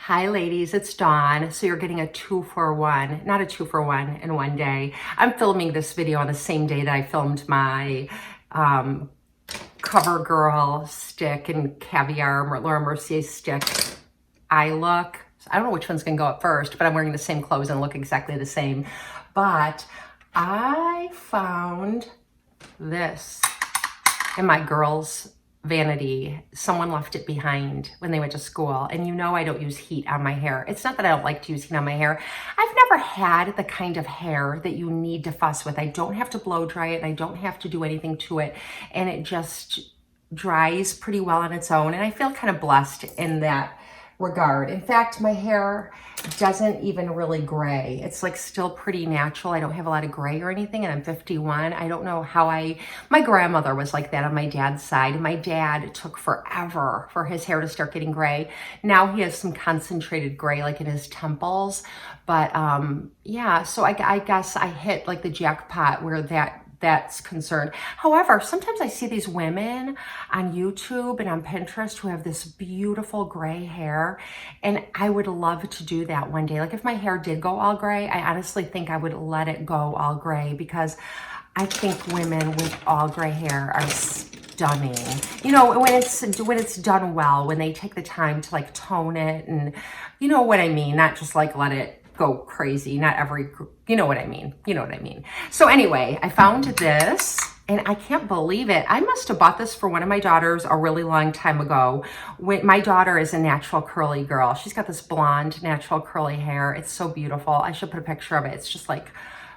Hi ladies, it's Dawn. So you're getting a 2-for-1, not a 2-for-1 in one day. I'm filming this video on the same day that I filmed my CoverGirl stick and caviar Laura Mercier stick eye look. So I don't know which one's gonna go up first, but I'm wearing the same clothes and look exactly the same. But I found this in my girls' vanity. Someone left it behind when they went to school. And you know I don't use heat on my hair. It's not that I don't like to use heat on my hair. I've never had the kind of hair that you need to fuss with. I don't have to blow dry it. And I don't have to do anything to it. And it just dries pretty well on its own. And I feel kind of blessed in that regard. In fact, my hair doesn't even really gray. It's like still pretty natural. I don't have a lot of gray or anything, and I'm 51. I don't know how my grandmother was like that on my dad's side. My dad took forever for his hair to start getting gray. Now he has some concentrated gray like in his temples. But yeah, so I guess I hit like the jackpot where that's concerned. However, sometimes I see these women on YouTube and on Pinterest who have this beautiful gray hair, and I would love to do that one day. Like if my hair did go all gray, I honestly think I would let it go all gray, because I think women with all gray hair are stunning. You know, when it's done well, when they take the time to like tone it, and you know what I mean, not just like let it go crazy. Not every, you know what I mean. You know what I mean. So anyway, I found this and I can't believe it. I must have bought this for one of my daughters a really long time ago. When my daughter is a natural curly girl. She's got this blonde natural curly hair. It's so beautiful. I should put a picture of it. It's just like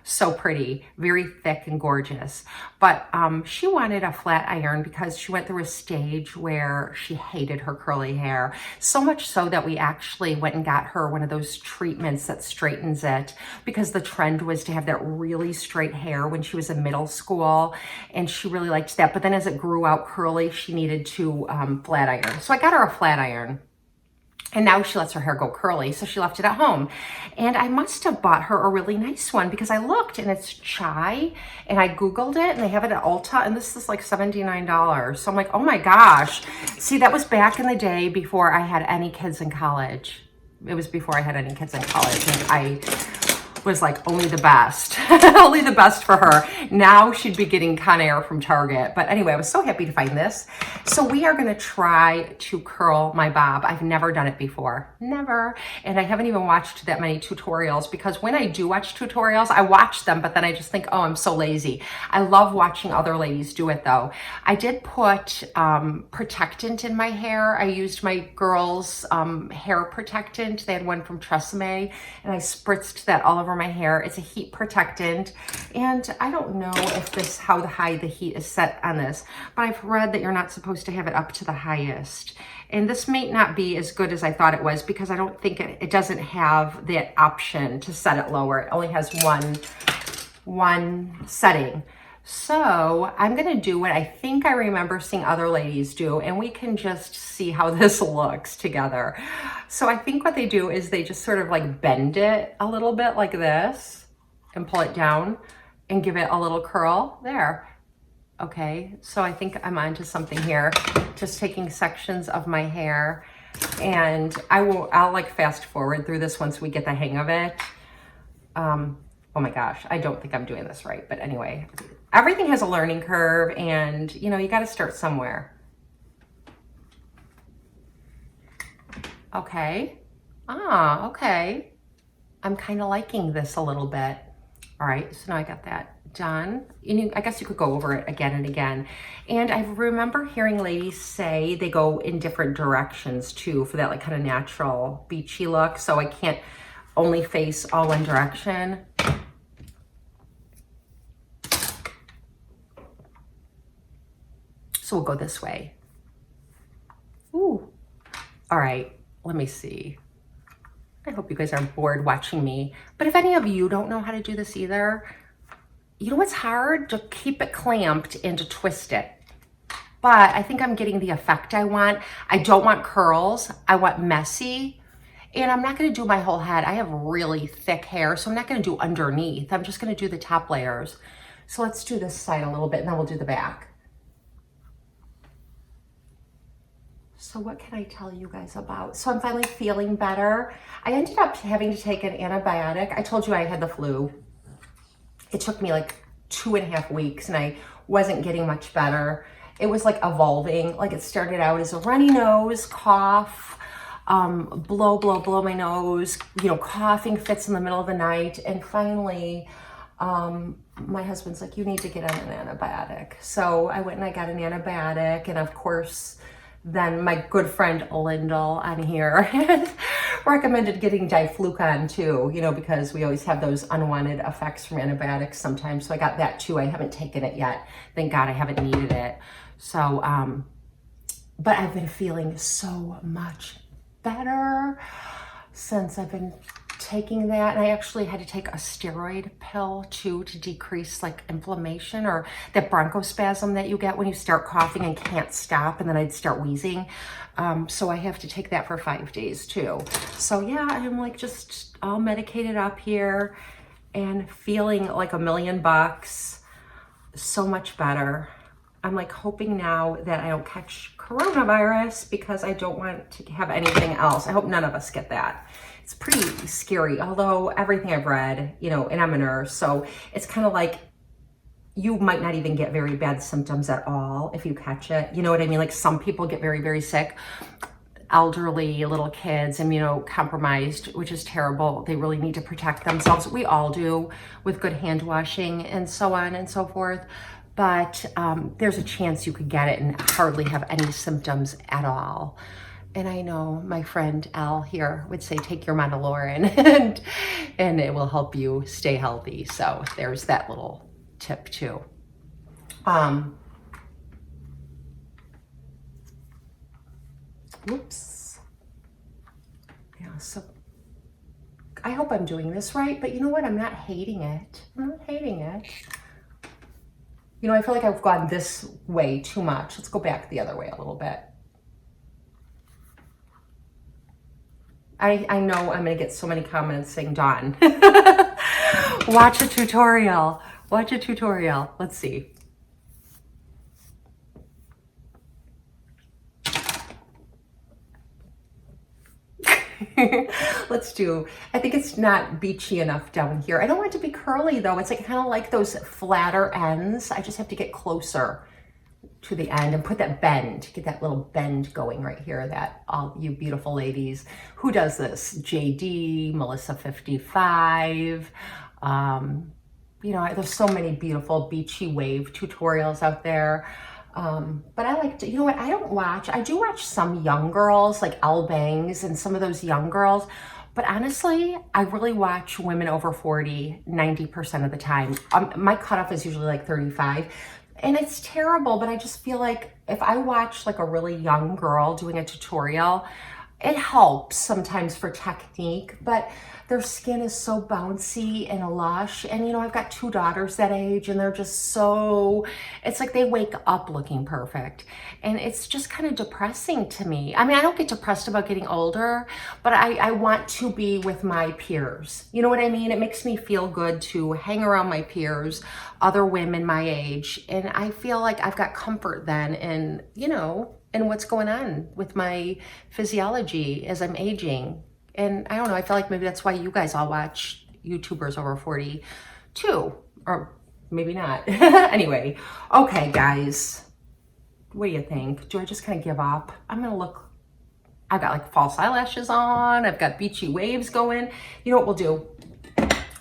so pretty, very thick and gorgeous. But she wanted a flat iron because she went through a stage where she hated her curly hair. So much so that we actually went and got her one of those treatments that straightens it, because the trend was to have that really straight hair when she was in middle school, and she really liked that. But then as it grew out curly, she needed to flat iron. So I got her a flat iron. And now she lets her hair go curly, so she left it at home. And I must have bought her a really nice one, because I looked and it's chai, and I Googled it and they have it at Ulta, and this is like $79. So I'm like, oh my gosh. See, that was back in the day before I had any kids in college. It was before I had any kids in college, and I was like only the best, only the best for her. Now she'd be getting Conair from Target. But anyway, I was so happy to find this. So we are going to try to curl my bob. I've never done it before, never. And I haven't even watched that many tutorials, because when I do watch tutorials, I watch them, but then I just think, oh, I'm so lazy. I love watching other ladies do it though. I did put protectant in my hair. I used my girls' hair protectant. They had one from Tresemme, and I spritzed that all over my hair. It's a heat protectant, and I don't know if how high the heat is set on this, but I've read that you're not supposed to have it up to the highest. And this may not be as good as I thought it was, because I don't think it doesn't have that option to set it lower. It only has one setting. So I'm gonna do what I think I remember seeing other ladies do, and we can just see how this looks together. So I think what they do is they just sort of like bend it a little bit like this and pull it down and give it a little curl there. Okay, so I think I'm onto something here. Just taking sections of my hair, and I'll like fast forward through this once we get the hang of it. Oh my gosh, I don't think I'm doing this right, but anyway, everything has a learning curve, and you know, you got to start somewhere. Okay. Okay. I'm kind of liking this a little bit. All right, so now I got that done. I guess you could go over it again and again. And I remember hearing ladies say they go in different directions too for that like kind of natural beachy look. So I can't only face all one direction. So we'll go this way. Ooh. All right, let me see. I hope you guys aren't bored watching me. But if any of you don't know how to do this either, you know what's hard? To keep it clamped and to twist it. But I think I'm getting the effect I want. I don't want curls. I want messy. And I'm not gonna do my whole head. I have really thick hair, so I'm not gonna do underneath. I'm just gonna do the top layers. So let's do this side a little bit, and then we'll do the back. So what can I tell you guys about? So I'm finally feeling better. I ended up having to take an antibiotic. I told you I had the flu. It took me like 2.5 weeks and I wasn't getting much better. It was like evolving. Like it started out as a runny nose, cough, blow my nose, you know, coughing fits in the middle of the night. And finally, my husband's like, you need to get on an antibiotic. So I went and I got an antibiotic, and of course, then my good friend Lyndall on here recommended getting diflucan too, you know, because we always have those unwanted effects from antibiotics sometimes. So I got that too. I haven't taken it yet. Thank God I haven't needed it. So, but I've been feeling so much better since I've been taking that. And I actually had to take a steroid pill too to decrease like inflammation or that bronchospasm that you get when you start coughing and can't stop, and then I'd start wheezing. So I have to take that for 5 days too. So yeah, I'm like just all medicated up here and feeling like $1,000,000, so much better. I'm like hoping now that I don't catch coronavirus because I don't want to have anything else. I hope none of us get that. It's pretty scary, although everything I've read, you know, and I'm a nurse, so it's kind of like you might not even get very bad symptoms at all if you catch it. You know what I mean? Like some people get very, very sick. Elderly, little kids, immunocompromised, which is terrible. They really need to protect themselves. We all do with good hand washing and so on and so forth. But there's a chance you could get it and hardly have any symptoms at all. And I know my friend Al here would say, take your Mandalorian and it will help you stay healthy. So there's that little tip too. Oops. Yeah, so I hope I'm doing this right, but you know what? I'm not hating it. I'm not hating it. You know, I feel like I've gone this way too much. Let's go back the other way a little bit. I know I'm gonna get so many comments saying, Dawn, watch a tutorial. Watch a tutorial. Let's see. Let's do, I think it's not beachy enough down here. I don't want it to be curly though. It's like kind of like those flatter ends. I just have to get closer to the end and put that bend, get that little bend going right here. That all you beautiful ladies, who does this? Jdee, Melissa 55. You know, there's so many beautiful beachy wave tutorials out there. But I like to, you know what, I do watch some young girls like Elle Bangs and some of those young girls, but honestly, I really watch women over 40, 90% of the time. My cutoff is usually like 35, and it's terrible, but I just feel like if I watch like a really young girl doing a tutorial, it helps sometimes for technique, but their skin is so bouncy and lush. And you know, I've got 2 daughters that age and they're just so, it's like they wake up looking perfect. And it's just kind of depressing to me. I mean, I don't get depressed about getting older, but I want to be with my peers. You know what I mean? It makes me feel good to hang around my peers, other women my age. And I feel like I've got comfort then in, you know, and what's going on with my physiology as I'm aging. And I don't know, I feel like maybe that's why you guys all watch YouTubers over 40 too, or maybe not. Anyway, okay guys, what do you think? Do I just kind of give up? I'm gonna look, I've got like false eyelashes on, I've got beachy waves going. You know what we'll do?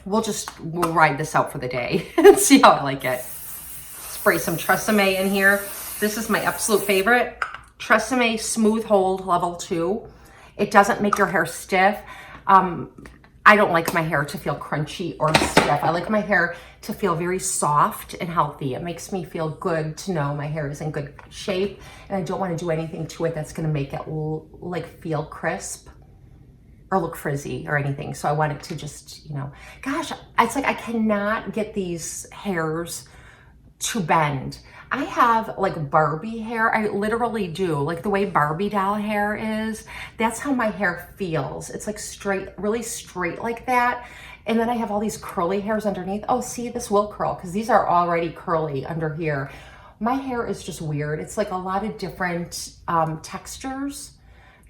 We'll ride this out for the day and see how I like it. Spray some Tresemme in here. This is my absolute favorite. Tresemme Smooth Hold Level 2. It doesn't make your hair stiff. I don't like my hair to feel crunchy or stiff. I like my hair to feel very soft and healthy. It makes me feel good to know my hair is in good shape, and I don't want to do anything to it that's going to make it like feel crisp or look frizzy or anything. So I want it to just, you know, gosh, it's like I cannot get these hairs to bend. I have like Barbie hair. I literally do. Like the way Barbie doll hair is, that's how my hair feels. It's like straight, really straight like that. And then I have all these curly hairs underneath. Oh, see, this will curl because these are already curly under here. My hair is just weird. It's like a lot of different textures.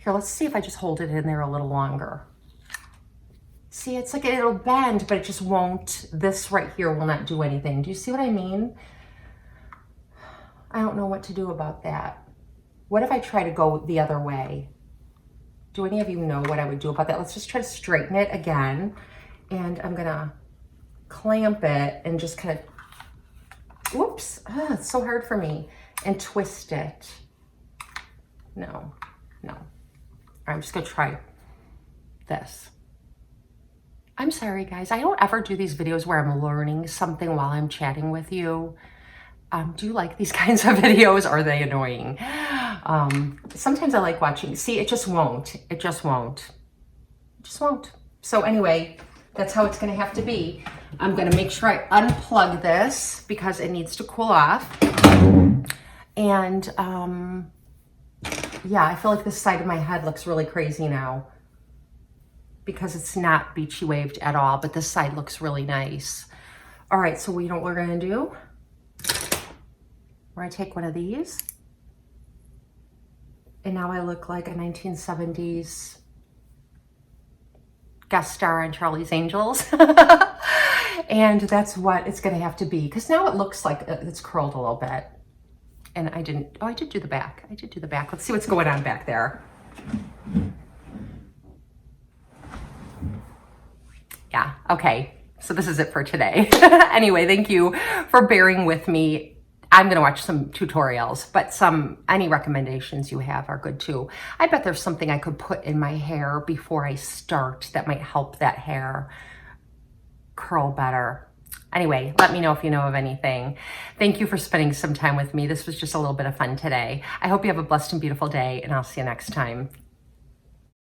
Here, let's see if I just hold it in there a little longer. See, it's like it'll bend, but it just won't. This right here will not do anything. Do you see what I mean? I don't know what to do about that. What if I try to go the other way? Do any of you know what I would do about that? Let's just try to straighten it again. And I'm gonna clamp it and just kind of, whoops, it's so hard for me. And twist it. No. I'm just gonna try this. I'm sorry guys, I don't ever do these videos where I'm learning something while I'm chatting with you. Do you like these kinds of videos? Or are they annoying? Sometimes I like watching. See, it just won't. It just won't. It just won't. So anyway, that's how it's gonna have to be. I'm gonna make sure I unplug this because it needs to cool off. And yeah, I feel like this side of my head looks really crazy now because it's not beachy waved at all, but this side looks really nice. All right, so you know what we're gonna do? We're gonna take one of these, and now I look like a 1970s guest star on Charlie's Angels. And that's what it's gonna have to be, because now it looks like it's curled a little bit. And I did do the back. I did do the back. Let's see what's going on back there. Yeah, okay. So this is it for today. Anyway, thank you for bearing with me. I'm gonna watch some tutorials, but any recommendations you have are good too. I bet there's something I could put in my hair before I start that might help that hair curl better. Anyway, let me know if you know of anything. Thank you for spending some time with me. This was just a little bit of fun today. I hope you have a blessed and beautiful day, and I'll see you next time.